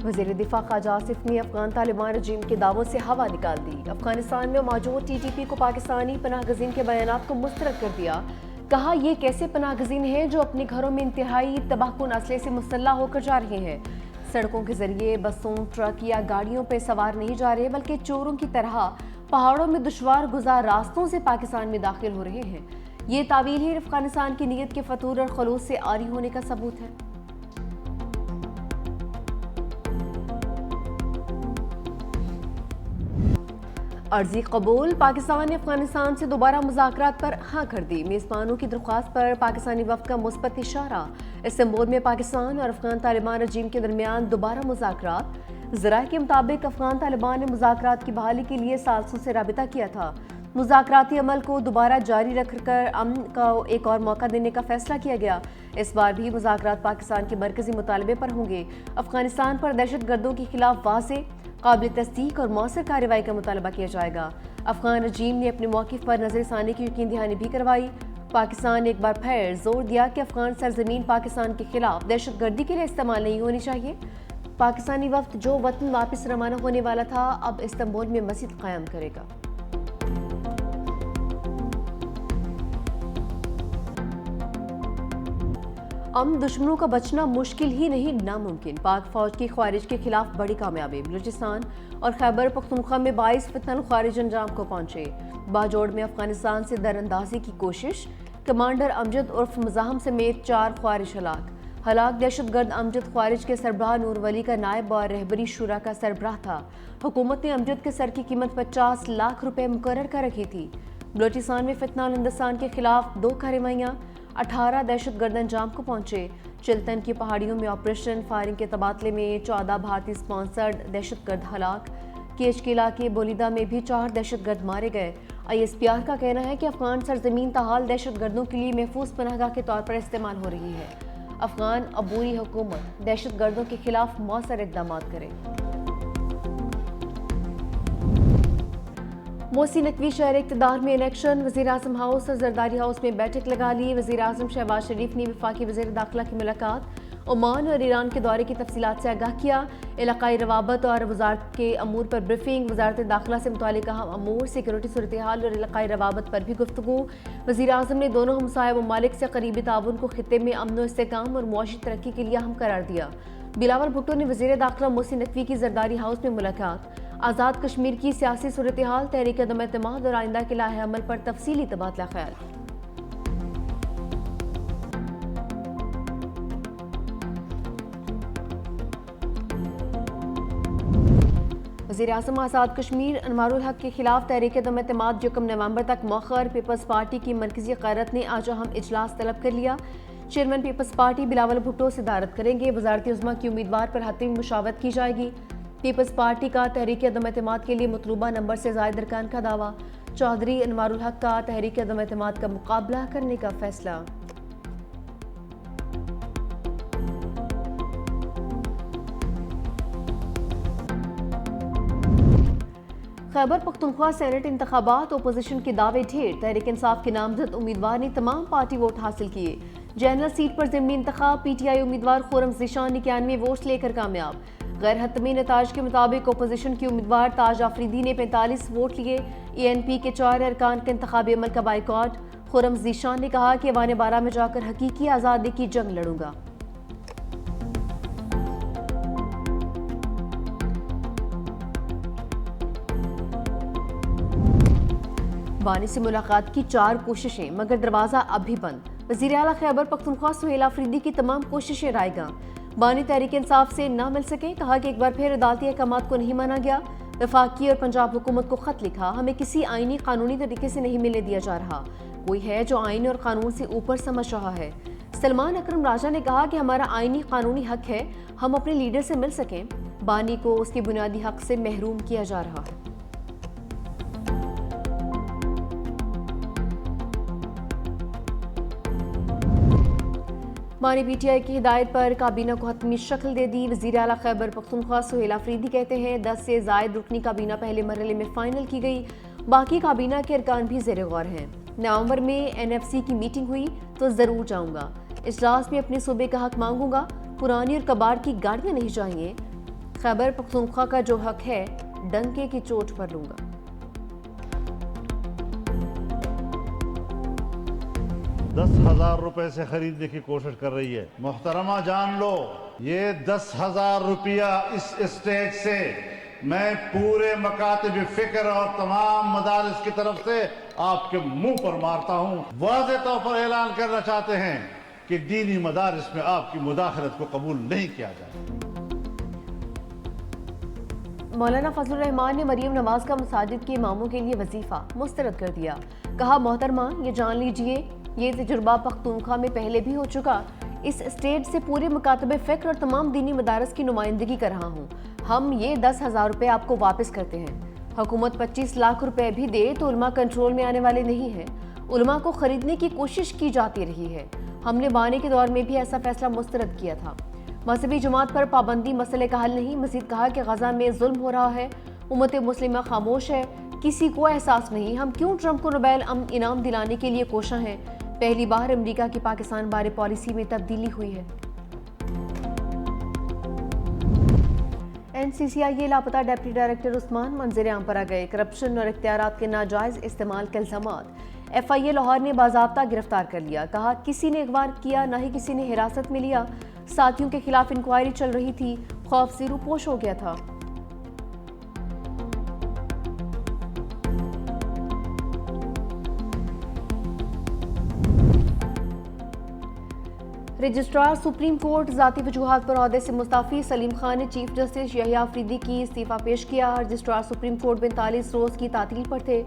وزیر دفاع خواجہ آصف نے افغان طالبان رجیم کے دعووں سے ہوا نکال دی۔ افغانستان میں موجود ٹی ٹی پی کو پاکستانی پناہ گزین کے بیانات کو مسترد کر دیا۔ کہا یہ کیسے پناہ گزین ہیں جو اپنے گھروں میں انتہائی تباہ کن اسلحے سے مسلح ہو کر جا رہے ہیں۔ سڑکوں کے ذریعے بسوں، ٹرک یا گاڑیوں پہ سوار نہیں جا رہے بلکہ چوروں کی طرح پہاڑوں میں دشوار گزار راستوں سے پاکستان میں داخل ہو رہے ہیں۔ یہ تعویل ہی افغانستان کی نیت کے فتور اور خلوص سے عاری ہونے کا ثبوت ہے۔ عرضی قبول، پاکستان نے افغانستان سے دوبارہ مذاکرات پر ہاں کر دی۔ میزبانوں کی درخواست پر پاکستانی وفد کا مثبت اشارہ۔ استنبول میں پاکستان اور افغان طالبان رجیم کے درمیان دوبارہ مذاکرات۔ ذرائع کے مطابق افغان طالبان نے مذاکرات کی بحالی کے لیے ثالثوں سے رابطہ کیا تھا۔ مذاکراتی عمل کو دوبارہ جاری رکھ کر امن کا ایک اور موقع دینے کا فیصلہ کیا گیا۔ اس بار بھی مذاکرات پاکستان کے مرکزی مطالبے پر ہوں گے۔ افغانستان پر دہشت گردوں کے خلاف واضح، قابل تصدیق اور مؤثر کارروائی کا مطالبہ کیا جائے گا۔ افغان رجیم نے اپنے موقف پر نظر ثانی کی یقین دہانی بھی کروائی۔ پاکستان نے ایک بار پھر زور دیا کہ افغان سرزمین پاکستان کے خلاف دہشت گردی کے لیے استعمال نہیں ہونی چاہیے۔ پاکستانی وفد جو وطن واپس روانہ ہونے والا تھا اب استنبول میں مسجد قائم کرے گا۔ دشمنوں کا بچنا مشکل ہی نہیں ناممکن، پاک فوج کی خارج کے خلاف بڑی کامیابی۔ بلوچستان اور خیبر پختونخوا میں 22 فتن خارج انجام کو پہنچے۔ باجوڑ میں افغانستان سے در اندازی کی کوشش، کمانڈر امجد عرف مزاحم سمیت 4 خوارج ہلاک دہشت گرد امجد خوارج کے سربراہ نور ولی کا نائب اور رہبری شورا کا سربراہ تھا۔ حکومت نے امجد کے سر کی قیمت 50 لاکھ روپے مقرر کر رکھی تھی۔ بلوچستان میں فتنہ ہندوستان کے خلاف 2 کارروائیاں، 18 دہشت گرد انجام کو پہنچے۔ چلتن کی پہاڑیوں میں آپریشن فائرنگ کے تبادلے میں 14 بھارتی سپانسرڈ دہشت گرد ہلاک۔ کیچ کے علاقے بولیدہ میں بھی 4 دہشت گرد مارے گئے۔ آئی ایس پی آر کا کہنا ہے کہ افغان سرزمین تاحال دہشت گردوں کے لیے محفوظ پناہ گاہ کے طور پر استعمال ہو رہی ہے۔ افغان عبوری حکومت دہشت گردوں کے خلاف مؤثر اقدامات کرے۔ محسن نقوی شہر اقتدار میں الیکشن، وزیراعظم ہاؤس اور زرداری ہاؤس میں بیٹھک لگا لی۔ وزیراعظم شہباز شریف نے وفاقی وزیر داخلہ کی ملاقات، عمان اور ایران کے دورے کی تفصیلات سے آگاہ کیا۔ علاقائی روابط اور وزارت کے امور پر بریفنگ، وزارت داخلہ سے متعلق اہم امور، سیکورٹی صورتحال اور علاقائی روابط پر بھی گفتگو۔ وزیراعظم نے دونوں ہمسایہ ممالک سے قریبی تعاون کو خطے میں امن و استحکام اور معاشی ترقی کے لیے اہم قرار دیا۔ بلاول بھٹو نے وزیر داخلہ محسن نقوی کی زرداری ہاؤس میں ملاقات، آزاد کشمیر کی سیاسی صورتحال، تحریک عدم اعتماد اور آئندہ کے لائحہ عمل پر تفصیلی تبادلہ خیال۔ وزیراعظم آزاد کشمیر انوار الحق کے خلاف تحریک عدم اعتماد 1 نومبر تک مؤخر۔ پیپلز پارٹی کی مرکزی قیادت نے آج اہم اجلاس طلب کر لیا۔ چیئرمین پیپلز پارٹی بلاول بھٹو صدارت کریں گے۔ وزارتی عظمیٰ کی امیدوار پر حتمی مشاورت کی جائے گی۔ پیپلز پارٹی کا تحریک عدم اعتماد کے لیے مطلوبہ نمبر سے زائد ارکان کا دعویٰ۔ چودھری انوار الحق کا تحریک عدم اعتماد کا مقابلہ کرنے کا فیصلہ۔ خیبر پختونخوا سینٹ انتخابات، اپوزیشن کے دعوے ڈھیر، تحریک انصاف کے نامزد امیدوار نے تمام پارٹی ووٹ حاصل کیے۔ جنرل سیٹ پر ضمنی انتخاب، پی ٹی آئی امیدوار خورم ذیشان 91 ووٹس لے کر کامیاب۔ غیر حتمی نتائج کے مطابق اپوزیشن کی امیدوار تاج آفریدی نے 45 ووٹ لیے۔ ای این پی کے 4 ارکان کے انتخابی عمل کا بائیکاٹ۔ خورم ذیشان نے کہا کہ ایوان بارہ میں جا کر حقیقی آزادی کی جنگ لڑوں گا۔ بانی سے ملاقات کی 4 کوششیں مگر دروازہ اب بھی بند۔ وزیر اعلیٰ خیبر پختونخوا سہیل آفریدی کی تمام کوششیں رائے گاں۔ بانی تحریک انصاف سے نہ مل سکے، کہا کہ ایک بار پھر عدالتی احکامات کو نہیں مانا گیا۔ وفاقی اور پنجاب حکومت کو خط لکھا، ہمیں کسی آئینی قانونی طریقے سے نہیں ملنے دیا جا رہا، کوئی ہے جو آئین اور قانون سے اوپر سمجھ رہا ہے۔ سلمان اکرم راجہ نے کہا کہ ہمارا آئینی قانونی حق ہے ہم اپنے لیڈر سے مل سکیں، بانی کو اس کے بنیادی حق سے محروم کیا جا رہا ہے۔ بانی پی ٹی آئی کی ہدایت پر کابینہ کو حتمی شکل دے دی۔ وزیر اعلیٰ خیبر پختونخوا سہیل آفریدی کہتے ہیں 10 سے زائد رکنی کابینہ پہلے مرحلے میں فائنل کی گئی، باقی کابینہ کے ارکان بھی زیر غور ہیں۔ نومبر میں این ایف سی کی میٹنگ ہوئی تو ضرور جاؤں گا، اجلاس میں اپنے صوبے کا حق مانگوں گا، پرانی اور کباڑ کی گاڑیاں نہیں چاہیے۔ खैबर पख्तूनख्वा का जो हक है डंके की चोट पर लूंगा। ₹10,000 से खरीदने की कोशिश कर रही है। मोहतरमा जान लो, ये ₹10,000 इस स्टेज से मैं पूरे मकातिब फिक्र और तमाम मदारिस की तरफ से आपके मुंह पर मारता हूँ। वाज़े तौर पर ऐलान करना चाहते हैं कि दीनी मदारिस में आपकी मुदाखलत को कबूल नहीं किया जाए। मौलाना फजलुर रहमान ने मरीम नवाज का मसाजिद के इमामों के लिए वजीफा मुस्तरद कर दिया। कहा, मोहतरमा ये जान लीजिए, ये तजुर्बा पख्तूनख्वा में पहले भी हो चुका। इस स्टेज से पूरे मुकातबे फ़िक्र और तमाम दीनी मदारस की नुमाइंदगी कर रहा हूँ। हम ये ₹10,000 आपको वापस करते हैं। हुकूमत 25 लाख रुपए भी दे तो उलमा कंट्रोल में आने वाले नहीं है। उलमा को खरीदने की कोशिश की जाती रही है। हमने वानी के दौर में भी ऐसा फैसला मुस्तरद किया था। मजहबी जमात पर पाबंदी मसले का हल नहीं। मज़ीद कहा कि गजा में जुल्म हो रहा है, उम्मत मुस्लिमा खामोश है, किसी को एहसास नहीं। हम क्यों ट्रंप को नोबेल इनाम दिलाने के लिए कोशा हैं। पहली बार अमेरिका की पाकिस्तान बारे पॉलिसी में तब्दीली हुई है। NCCI लापता डिप्टी डायरेक्टर उस्मान मंजर आम पर आ गए। करप्शन और इख्तियारात के नाजायज इस्तेमाल के इल्जामात। FIA लाहौर ने बाज़ाब्ता गिरफ्तार कर लिया। कहा, किसी ने अगवा किया, ना ही किसी ने हिरासत में लिया। साथियों के खिलाफ इंक्वायरी चल रही थी, खौफ से रूपोश हो गया था। रजिस्ट्रार सुप्रीम कोर्ट ज़ाती वजूहात पर ओहदे से मुस्ताफ़ी। सलीम खान ने चीफ जस्टिस यहिया अफरीदी की इस्तीफ़ा पेश किया। रजिस्ट्रार सुप्रीम कोर्ट 45 रोज़ की तातील पर थे।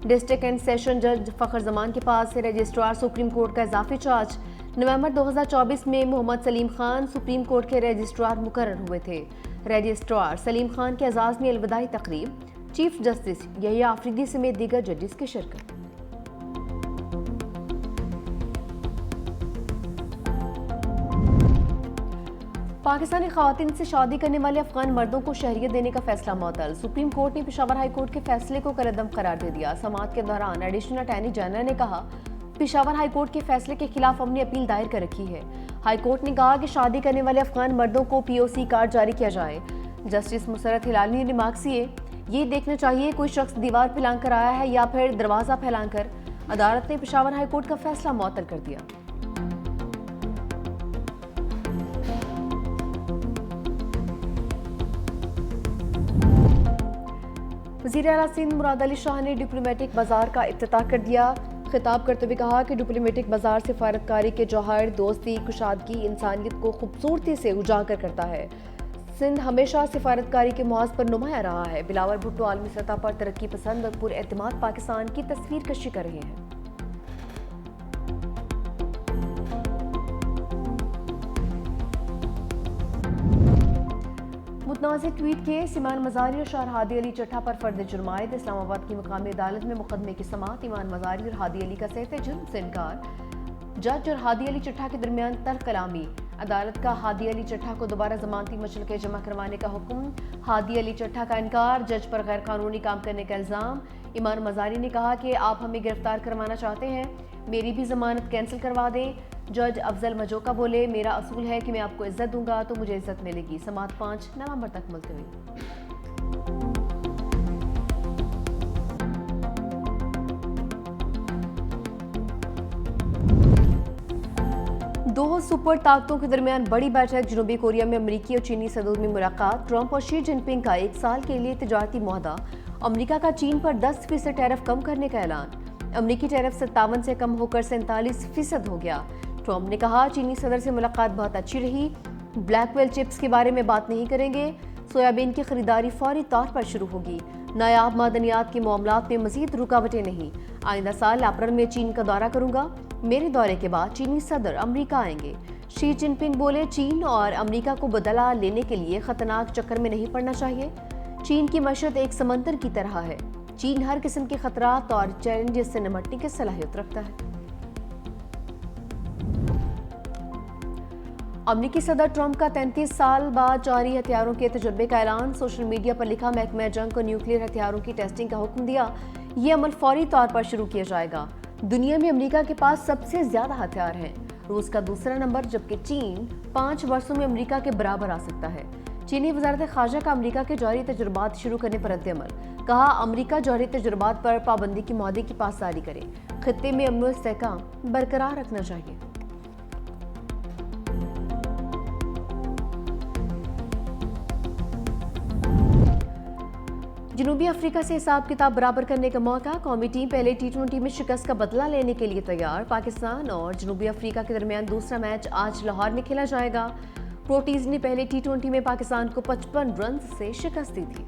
डिस्ट्रिक्ट एंड सेशन जज फ़खर जमान के पास से रजिस्ट्रार सुप्रीम कोर्ट का इजाफी चार्ज। नवंबर 2024 में मोहम्मद सलीम खान सुप्रीम कोर्ट के रजिस्ट्रार मुकर्रर हुए थे। रजिस्ट्रार सलीम खान के एजाज़ में अलविदाई तकरीब। चीफ जस्टिस यहिया अफरीदी समेत दीगर जजेस की शिरकत। पाकिस्तानी ख़वातीन से शादी करने वाले अफगान मर्दों को शहरियत देने का फैसला मुअत्तल। सुप्रीम कोर्ट ने पेशावर हाई कोर्ट के फैसले को कलअदम करार दे दिया। समाअत के दौरान एडिशनल अटॉर्नी जनरल ने कहा, पेशावर हाई कोर्ट के फैसले के खिलाफ हमने अपील दायर कर रखी है। हाई कोर्ट ने कहा कि शादी करने वाले अफगान मर्दों को POC कार्ड जारी किया जाए। जस्टिस मुसरत हिलाली ने रिमार्क्स किए, ये देखना चाहिए कोई शख्स दीवार फैलाकर कर आया है या फिर दरवाज़ा फैलाकर। अदालत ने पेशावर हाई कोर्ट का फैसला मुअत्तल कर दिया। वज़ीर आला सिंध मुराद अली शाह ने डिप्लोमेटिक बाजार का इफ्तिताह कर दिया। खिताब करते हुए कहा कि डिप्लोमेटिक बाजार सिफारतकारी के जौहर, दोस्ती, कुशादगी, इंसानियत को खूबसूरती से उजागर करता है। सिंध हमेशा सिफारतकारी के मुआज पर नुमाया रहा है। बिलावल भुट्टो आलमी सतह पर तरक्की पसंद और पुरएतमाद पाकिस्तान की तस्वीर कशी कर रहे हैं। मुतनाज़िर ट्वीट केस। ईमान मज़ारी और शाह हादी अली चट्ठा पर फर्द जुर्मायत। इस्लामाबाद की मुकामी अदालत में मुकदमे की समाअत। ईमान मज़ारी और हादी अली का सहते जुर्म से इनकार। जज और हादी अली चट्ठा के दरमियान तल्ख कलामी। अदालत का हादी अली चट्ठा को दोबारा जमानती मशरके जमा करवाने का हुक्म। हादी अली चट्ठा का इनकार। जज पर गैर कानूनी काम करने का इल्ज़ाम। ईमान मज़ारी ने कहा कि आप हमें गिरफ्तार करवाना चाहते हैं, मेरी भी जमानत कैंसिल करवा दें। जज अफजल मजोका बोले, मेरा असूल है कि मैं आपको इज्जत दूंगा तो मुझे इज्जत मिलेगी। समाअत 5 नवंबर तक मुलतवी। दो सुपर ताकतों के दरमियान बड़ी बैठक। जनूबी कोरिया में अमरीकी और चीनी सदर में मुलाकात। ट्रंप और शी जिनपिंग का 1 साल के लिए तिजारती मुआहदा। अमरीका का चीन पर 10% टैरिफ कम करने का ऐलान। अमरीकी टैरिफ 57 से कम होकर 47% हो गया। ट्रंप ने कहा, चीनी सदर से मुलाकात बहुत अच्छी रही। ब्लैकवेल चिप्स के बारे में बात नहीं करेंगे। सोयाबीन की खरीदारी फौरी तौर पर शुरू होगी। नायाब मादनियात के मामलात में मजीद रुकावटें नहीं। आइंदा साल अप्रैल में चीन का दौरा करूंगा। मेरे दौरे के बाद चीनी सदर अमरीका आएंगे। शी जिनपिंग बोले, चीन और अमरीका को बदला लेने के लिए खतरनाक चक्कर में नहीं पड़ना चाहिए। चीन की मशरत एक समंदर की तरह है। चीन हर किस्म के खतरात और चैलेंजेस से निपटने की सलाहियत रखता है। अमरीकी सदर ट्रंप का 33 साल बाद जारी हथियारों के तजुर्बे का ऐलान। सोशल मीडिया पर लिखा, महकमा जंग को न्यूक्लियर हथियारों की टेस्टिंग का हुक्म दिया। ये अमल फौरी तौर पर शुरू किया जाएगा। दुनिया में अमरीका के पास सबसे ज्यादा हथियार हैं। रूस का दूसरा नंबर, जबकि चीन 5 वर्षों में अमरीका के बराबर आ सकता है। चीनी वजारत खारजा का अमरीका के जौहरी तजुर्बात शुरू करने पर रद्द-ए-अमल। कहा अमरीका जौहरी तजुर्बात पर पाबंदी की माहदे की पासदारी करे। खित्ते में अमन व इस्तेहकाम बरकरार रखना चाहिए। जनूबी अफ्रीका से हिसाब किताब बराबर करने का मौका। कौमी टीम पहले टी20 में शिकस्त का बदला लेने के लिए तैयार। पाकिस्तान और जनूबी अफ्रीका के दरमियान दूसरा मैच आज लाहौर में खेला जाएगा। प्रोटीज ने पहले टी20 में पाकिस्तान को 55 रन से शिकस्त दी थी।